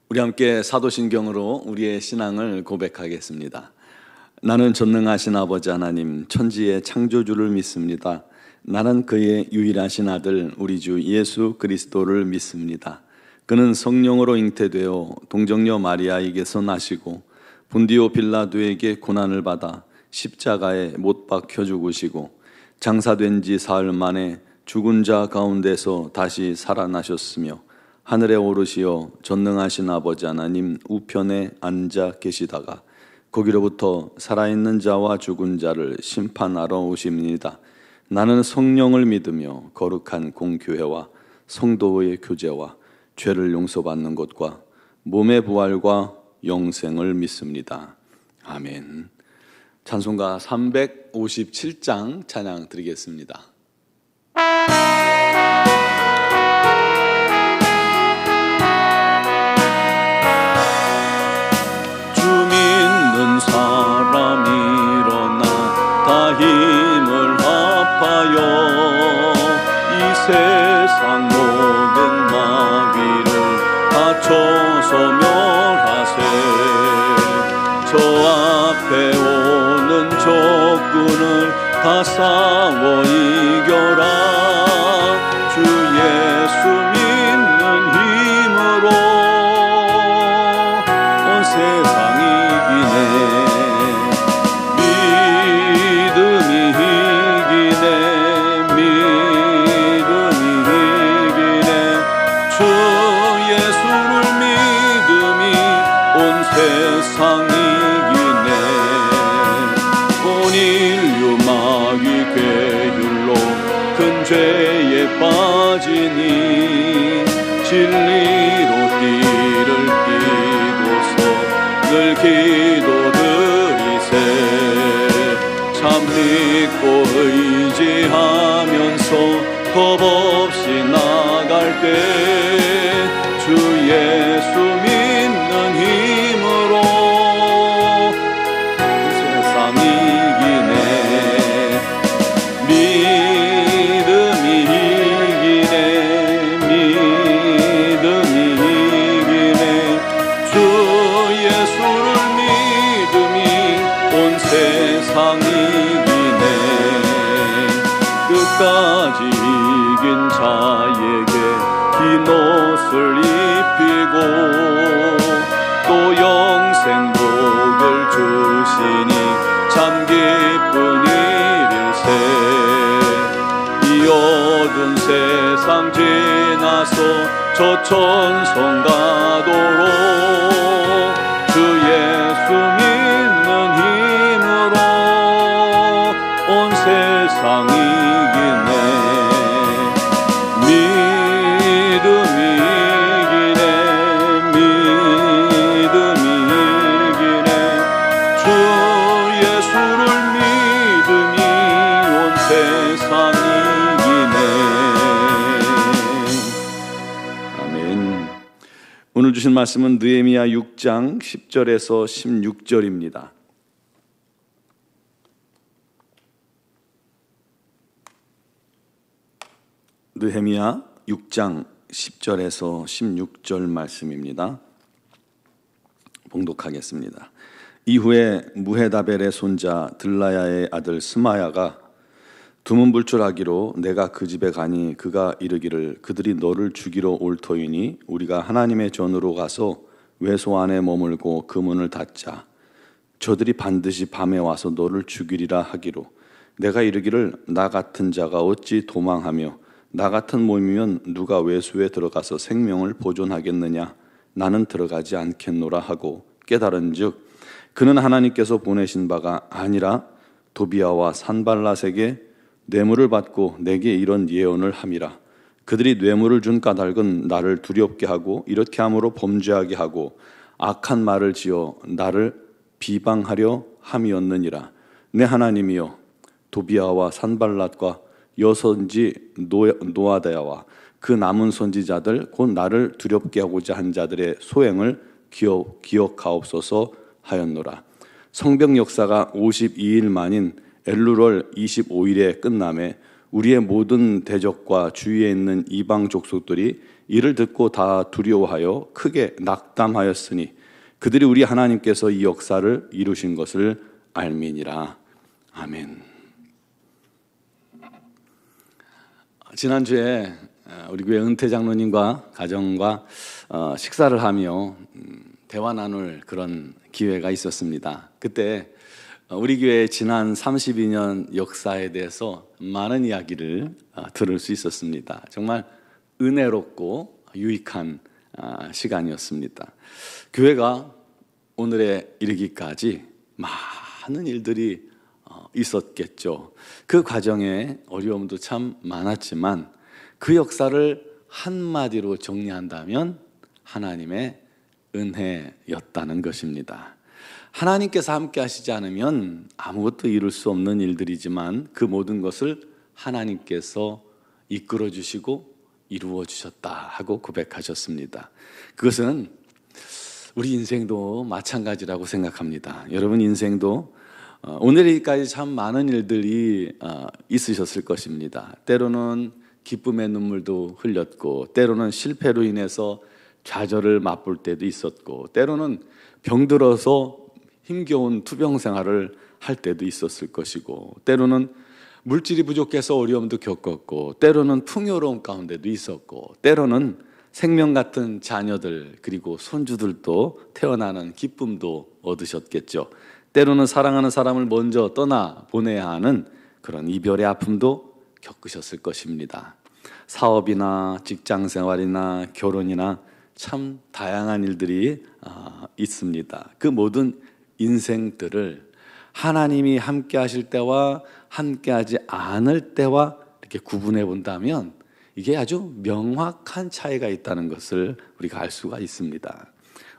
우리 함께 사도신경으로 우리의 신앙을 고백하겠습니다. 나는 전능하신 아버지 하나님 천지의 창조주를 믿습니다. 나는 그의 유일하신 아들 우리 주 예수 그리스도를 믿습니다. 그는 성령으로 잉태되어 동정녀 마리아에게서 나시고 본디오 빌라도에게 고난을 받아 십자가에 못 박혀 죽으시고 장사된 지 사흘 만에 죽은 자 가운데서 다시 살아나셨으며 하늘에 오르시어 전능하신 아버지 하나님 우편에 앉아 계시다가 거기로부터 살아있는 자와 죽은 자를 심판하러 오십니다. 나는 성령을 믿으며 거룩한 공교회와 성도의 교제와 죄를 용서받는 것과 몸의 부활과 영생을 믿습니다. 아멘. 찬송가 357장 찬양 드리겠습니다. 사람 일어나 다 힘을 합하여 이 세상 모든 마귀를 다쳐서 멸하세. 저 앞에 오는 적군을 다 싸워 이겨라. 주 예수 믿는 힘으로 온 세상이 믿음이 이기네. 주 예수를 믿음이 온 세상 이기네. 온 인류 마귀 괴율로 큰 죄에 빠지니 진리로 띠를 띠고서 늘 기도드리세. 참 믿고 의지하면서 겁 없이 나갈 때 주 예수 믿는 힘으로 세상 이기네. 믿음이 이기네. 주 예수를 온 세상 이기네. 끝까지 이긴 자에게 긴 옷을 입히고 또 영생 복을 주시니 참 기쁜 일일세. 이 어두운 세상 지나서 저 천성 가도록 주 예수 믿는 힘으로 온 세상 이기네. 믿음이 이기네. 주 예수를 믿음이 온 세상 이기네. 아멘. 오늘 주신 말씀은 느헤미야 6장 10절에서 16절입니다. 느헤미야 6장 10절에서 16절 말씀입니다. 봉독하겠습니다. 이후에 무헤다벨의 손자 들라야의 아들 스마야가 두문불출하기로 내가 그 집에 가니 그가 이르기를 그들이 너를 죽이러 올 터이니 우리가 하나님의 전으로 가서 외소 안에 머물고 그 문을 닫자. 저들이 반드시 밤에 와서 너를 죽이리라 하기로 내가 이르기를 나 같은 자가 어찌 도망하며 나 같은 몸이면 누가 외소에 들어가서 생명을 보존하겠느냐. 나는 들어가지 않겠노라 하고 깨달은즉 그는 하나님께서 보내신 바가 아니라 도비아와 산발랏에게 뇌물을 받고 내게 이런 예언을 함이라. 그들이 뇌물을 준 까닭은 나를 두렵게 하고 이렇게 함으로 범죄하게 하고 악한 말을 지어 나를 비방하려 함이었느니라. 내 하나님이여 도비아와 산발랏과 여선지 노아다야와 그 남은 선지자들 곧 나를 두렵게 하고자 한 자들의 소행을 기억하옵소서 하였노라. 성벽 역사가 52일 만인 엘루럴 25일에 끝남에 우리의 모든 대적과 주위에 있는 이방 족속들이 이를 듣고 다 두려워하여 크게 낙담하였으니 그들이 우리 하나님께서 이 역사를 이루신 것을 알미니라. 아멘. 지난주에 우리 교회 은퇴 장로님과 가정과 식사를 하며 대화 나눌 그런 기회가 있었습니다. 그때 우리 교회의 지난 32년 역사에 대해서 많은 이야기를 들을 수 있었습니다. 정말 은혜롭고 유익한 시간이었습니다. 교회가 오늘에 이르기까지 많은 일들이 있었겠죠. 그 과정에 어려움도 참 많았지만 그 역사를 한마디로 정리한다면 하나님의 은혜였다는 것입니다. 하나님께서 함께 하시지 않으면 아무것도 이룰 수 없는 일들이지만 그 모든 것을 하나님께서 이끌어 주시고 이루어 주셨다 하고 고백하셨습니다. 그것은 우리 인생도 마찬가지라고 생각합니다. 여러분 인생도 오늘까지 참 많은 일들이 있으셨을 것입니다. 때로는 기쁨의 눈물도 흘렸고, 때로는 실패로 인해서 좌절을 맛볼 때도 있었고, 때로는 병들어서 힘겨운 투병 생활을 할 때도 있었을 것이고, 때로는 물질이 부족해서 어려움도 겪었고, 때로는 풍요로움 가운데도 있었고, 때로는 생명 같은 자녀들 그리고 손주들도 태어나는 기쁨도 얻으셨겠죠. 때로는 사랑하는 사람을 먼저 떠나 보내야 하는 그런 이별의 아픔도 겪으셨을 것입니다. 사업이나 직장 생활이나 결혼이나 참 다양한 일들이 있습니다. 그 모든 인생들을 하나님이 함께 하실 때와 함께 하지 않을 때와 이렇게 구분해 본다면 이게 아주 명확한 차이가 있다는 것을 우리가 알 수가 있습니다.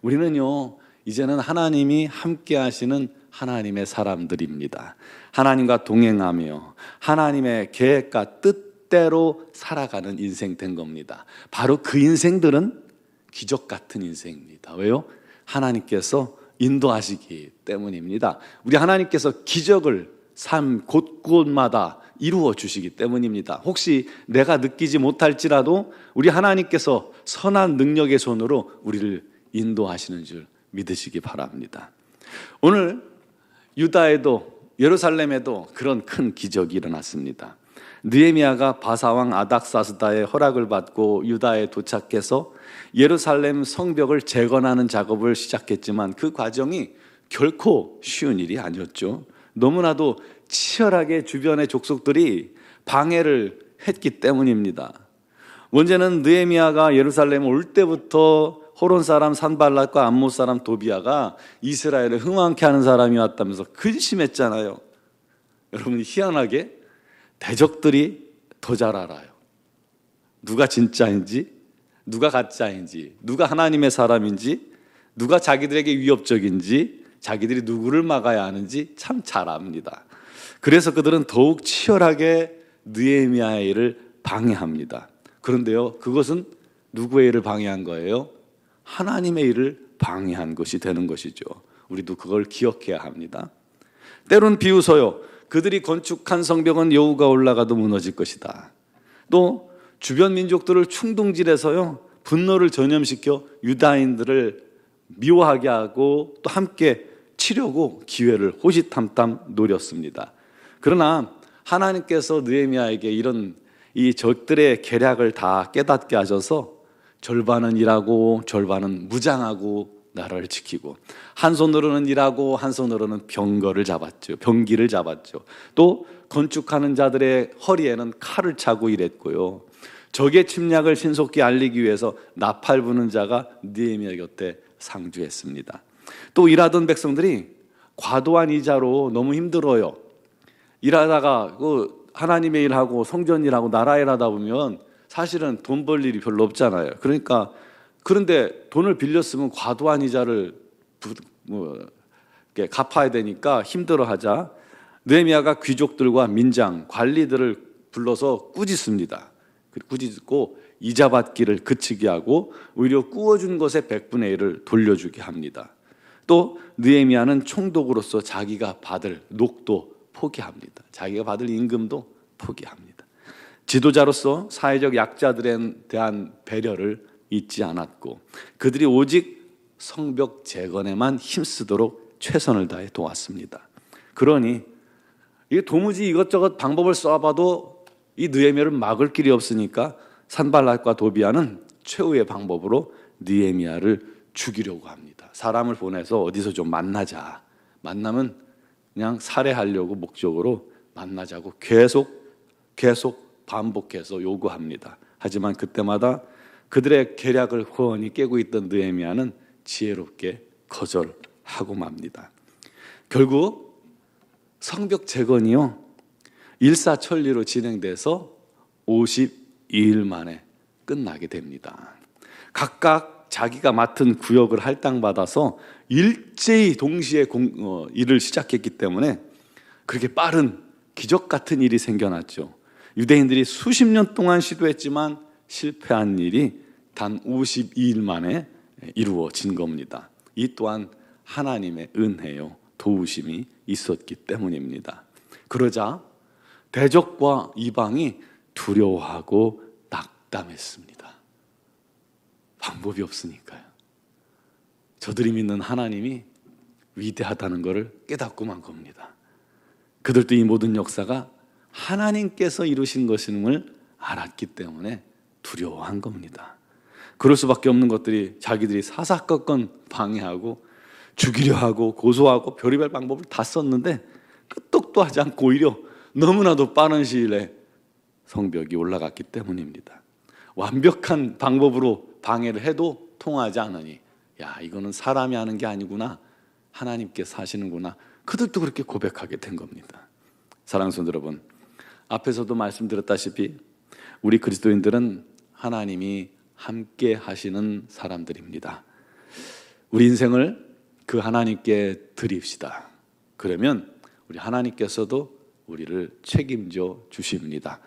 우리는요, 이제는 하나님이 함께 하시는 하나님의 사람들입니다. 하나님과 동행하며 하나님의 계획과 뜻대로 살아가는 인생 된 겁니다. 바로 그 인생들은 기적 같은 인생입니다. 왜요? 하나님께서 인도하시기 때문입니다. 우리 하나님께서 기적을 삶 곳곳마다 이루어 주시기 때문입니다. 혹시 내가 느끼지 못할지라도 우리 하나님께서 선한 능력의 손으로 우리를 인도하시는 줄 믿으시기 바랍니다. 오늘 유다에도 예루살렘에도 그런 큰 기적이 일어났습니다. 느헤미야가 바사왕 아닥사스다의 허락을 받고 유다에 도착해서 예루살렘 성벽을 재건하는 작업을 시작했지만 그 과정이 결코 쉬운 일이 아니었죠. 너무나도 치열하게 주변의 족속들이 방해를 했기 때문입니다. 문제는 느헤미야가 예루살렘 올 때부터 호론 사람 산발락과 암못 사람 도비아가 이스라엘을 흥왕케 하는 사람이 왔다면서 근심했잖아요. 여러분 희한하게 대적들이 더 잘 알아요. 누가 진짜인지, 누가 가짜인지, 누가 하나님의 사람인지, 누가 자기들에게 위협적인지, 자기들이 누구를 막아야 하는지 참 잘 압니다. 그래서 그들은 더욱 치열하게 느헤미야의 일을 방해합니다. 그런데요, 그것은 누구의 일을 방해한 거예요? 하나님의 일을 방해한 것이 되는 것이죠. 우리도 그걸 기억해야 합니다. 때론 비웃어요. 그들이 건축한 성벽은 여우가 올라가도 무너질 것이다. 또 주변 민족들을 충동질해서요, 분노를 전염시켜 유다인들을 미워하게 하고 또 함께 치려고 기회를 호시탐탐 노렸습니다. 그러나 하나님께서 느헤미야에게 이런 이 적들의 계략을 다 깨닫게 하셔서 절반은 일하고 절반은 무장하고 나라를 지키고, 한 손으로는 일하고 한 손으로는 병거를 잡았죠. 병기를 잡았죠. 또 건축하는 자들의 허리에는 칼을 차고 일했고요. 적의 침략을 신속히 알리기 위해서 나팔 부는 자가 느헤미야 곁에 상주했습니다. 또 일하던 백성들이 과도한 이자로 너무 힘들어요. 일하다가 그 하나님의 일하고 성전 일하고 나라 일하다 보면 사실은 돈 벌 일이 별로 없잖아요. 그런데 돈을 빌렸으면 과도한 이자를 갚아야 되니까 힘들어하자 느헤미야가 귀족들과 민장, 관리들을 불러서 꾸짖습니다. 꾸짖고 이자 받기를 그치게 하고 오히려 꾸어준 것의 100분의 1을 돌려주게 합니다. 또 느헤미야는 총독으로서 자기가 받을 녹도 포기합니다. 자기가 받을 임금도 포기합니다. 지도자로서 사회적 약자들에 대한 배려를 잊지 않았고 그들이 오직 성벽 재건에만 힘쓰도록 최선을 다해 도왔습니다. 그러니 이게 도무지 이것저것 방법을 써봐도 이 느헤미야를 막을 길이 없으니까 산발락과 도비아는 최후의 방법으로 느헤미야를 죽이려고 합니다. 사람을 보내서 어디서 좀 만나자. 만나면 그냥 살해하려고 목적으로 만나자고 계속 반복해서 요구합니다. 하지만 그때마다 그들의 계략을 훤히 깨고 있던 느헤미야는 지혜롭게 거절하고 맙니다. 결국 성벽 재건이요 일사천리로 진행돼서 52일 만에 끝나게 됩니다. 각각 자기가 맡은 구역을 할당받아서 일제히 동시에 일을 시작했기 때문에 그렇게 빠른 기적 같은 일이 생겨났죠. 유대인들이 수십 년 동안 시도했지만 실패한 일이 단 52일 만에 이루어진 겁니다. 이 또한 하나님의 은혜요 도우심이 있었기 때문입니다. 그러자 대적과 이방이 두려워하고 낙담했습니다. 방법이 없으니까요. 저들이 믿는 하나님이 위대하다는 것을 깨닫고 만 겁니다. 그들도 이 모든 역사가 하나님께서 이루신 것임을 알았기 때문에 두려워한 겁니다. 그럴 수밖에 없는 것들이 자기들이 사사건건 방해하고 죽이려 하고 고소하고 별의별 방법을 다 썼는데 끄떡도 하지 않고 오히려 너무나도 빠른 시일 내에 성벽이 올라갔기 때문입니다. 완벽한 방법으로 방해를 해도 통하지 않으니 야 이거는 사람이 하는 게 아니구나 하나님께서 하시는구나 그들도 그렇게 고백하게 된 겁니다. 사랑하는 성도 여러분, 앞에서도 말씀드렸다시피 우리 그리스도인들은 하나님이 함께 하시는 사람들입니다. 우리 인생을 그 하나님께 드립시다. 그러면 우리 하나님께서도 우리를 책임져 주십니다.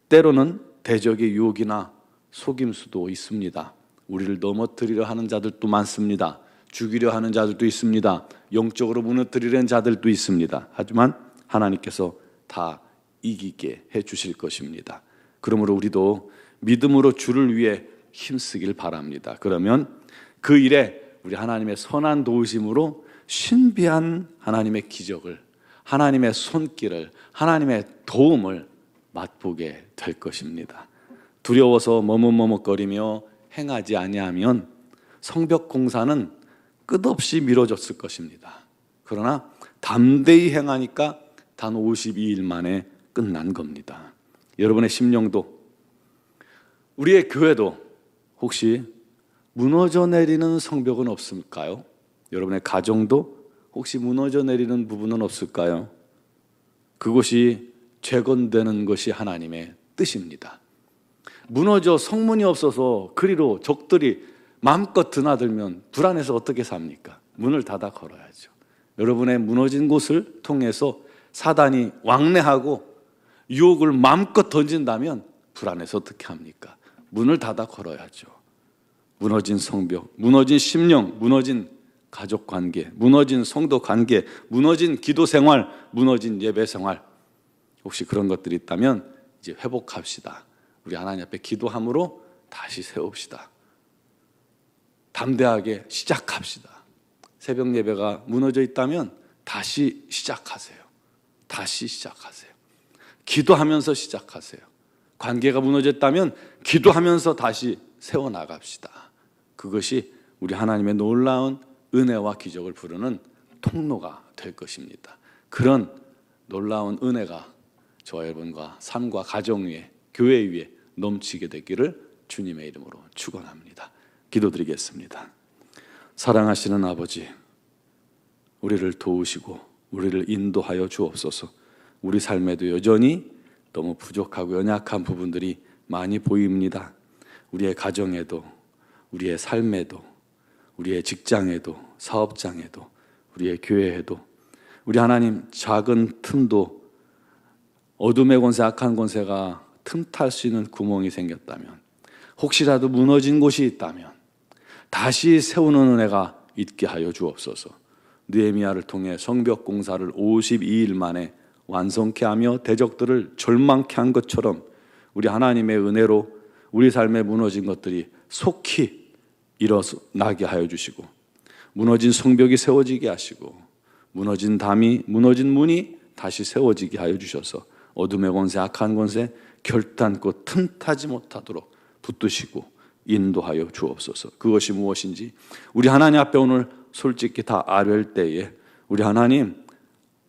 때로는 대적의 유혹이나 속임수도 있습니다. 우리를 넘어뜨리려 하는 자들도 많습니다. 죽이려 하는 자들도 있습니다. 영적으로 무너뜨리려는 자들도 있습니다. 하지만 하나님께서 다 이기게 해 주실 것입니다. 그러므로 우리도 믿음으로 주를 위해 힘쓰길 바랍니다. 그러면 그 일에 우리 하나님의 선한 도우심으로 신비한 하나님의 기적을, 하나님의 손길을, 하나님의 도움을 맛보게 될 것입니다. 두려워서 머뭇머뭇거리며 행하지 아니하면 성벽 공사는 끝없이 미뤄졌을 것입니다. 그러나 담대히 행하니까 단 52일 만에 끝난 겁니다. 여러분의 심령도 우리의 교회도 혹시 무너져 내리는 성벽은 없을까요? 여러분의 가정도 혹시 무너져 내리는 부분은 없을까요? 그것이 재건되는 것이 하나님의 뜻입니다. 무너져 성문이 없어서 그리로 적들이 마음껏 드나들면 불안해서 어떻게 삽니까? 문을 닫아 걸어야죠. 여러분의 무너진 곳을 통해서 사단이 왕래하고 유혹을 마음껏 던진다면 불안해서 어떻게 합니까? 문을 닫아 걸어야죠. 무너진 성벽, 무너진 심령, 무너진 가족 관계, 무너진 성도 관계, 무너진 기도 생활, 무너진 예배 생활, 혹시 그런 것들이 있다면 이제 회복합시다. 우리 하나님 앞에 기도함으로 다시 세웁시다. 담대하게 시작합시다. 새벽 예배가 무너져 있다면 다시 시작하세요. 다시 시작하세요. 기도하면서 시작하세요. 관계가 무너졌다면 기도하면서 다시 세워나갑시다. 그것이 우리 하나님의 놀라운 은혜와 기적을 부르는 통로가 될 것입니다. 그런 놀라운 은혜가 저와 여러분과 삶과 가정 위에, 교회 위에 넘치게 되기를 주님의 이름으로 축원합니다. 기도드리겠습니다. 사랑하시는 아버지, 우리를 도우시고 우리를 인도하여 주옵소서. 우리 삶에도 여전히 너무 부족하고 연약한 부분들이 많이 보입니다. 우리의 가정에도, 우리의 삶에도, 우리의 직장에도, 사업장에도, 우리의 교회에도, 우리 하나님 작은 틈도 어둠의 권세, 악한 권세가 틈탈 수 있는 구멍이 생겼다면, 혹시라도 무너진 곳이 있다면 다시 세우는 은혜가 있게 하여 주옵소서. 느헤미야를 통해 성벽 공사를 52일 만에 완성케 하며 대적들을 절망케 한 것처럼 우리 하나님의 은혜로 우리 삶에 무너진 것들이 속히 일어나게 하여 주시고, 무너진 성벽이 세워지게 하시고, 무너진 담이, 무너진 문이 다시 세워지게 하여 주셔서 어둠의 권세, 악한 권세 결단코 틈타지 못하도록 붙드시고 인도하여 주옵소서. 그것이 무엇인지 우리 하나님 앞에 오늘 솔직히 다 아뢰을 때에 우리 하나님,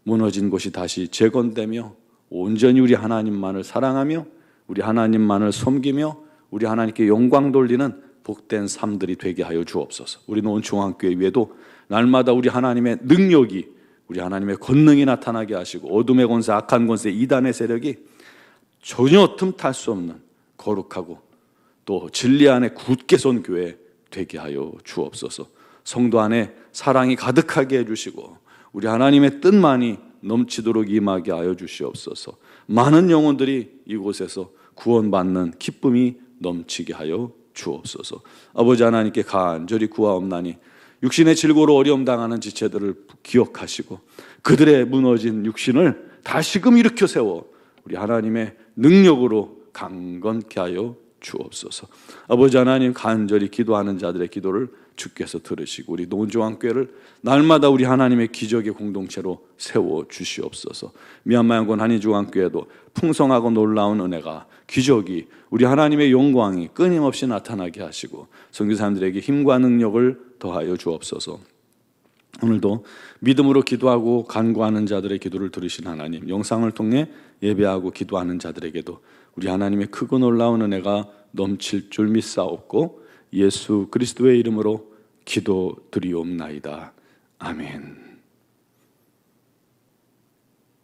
무너진 곳이 다시 재건되며 온전히 우리 하나님만을 사랑하며 우리 하나님만을 섬기며 우리 하나님께 영광 돌리는 복된 삶들이 되게 하여 주옵소서. 우리 논중앙교회 위에도 날마다 우리 하나님의 능력이, 우리 하나님의 권능이 나타나게 하시고 어둠의 권세, 악한 권세, 이단의 세력이 전혀 틈탈 수 없는 거룩하고 또 진리 안에 굳게 선 교회 되게 하여 주옵소서. 성도 안에 사랑이 가득하게 해주시고 우리 하나님의 뜻만이 넘치도록 임하게 하여 주시옵소서. 많은 영혼들이 이곳에서 구원받는 기쁨이 넘치게 하여 주옵소서. 아버지 하나님께 간절히 구하옵나니 육신의 질고로 어려움 당하는 지체들을 기억하시고 그들의 무너진 육신을 다시금 일으켜 세워 우리 하나님의 능력으로 강건케 하여 주옵소서. 아버지 하나님, 간절히 기도하는 자들의 기도를 주께서 들으시고 우리 논중앙교회를 날마다 우리 하나님의 기적의 공동체로 세워 주시옵소서. 미얀마 양곤 한인중앙교회도 풍성하고 놀라운 은혜가, 기적이, 우리 하나님의 영광이 끊임없이 나타나게 하시고 선교사님들에게 힘과 능력을 더하여 주옵소서. 오늘도 믿음으로 기도하고 간구하는 자들의 기도를 들으신 하나님, 영상을 통해 예배하고 기도하는 자들에게도 우리 하나님의 크고 놀라운 은혜가 넘칠 줄 믿사옵고 예수 그리스도의 이름으로 기도드리옵나이다. 아멘.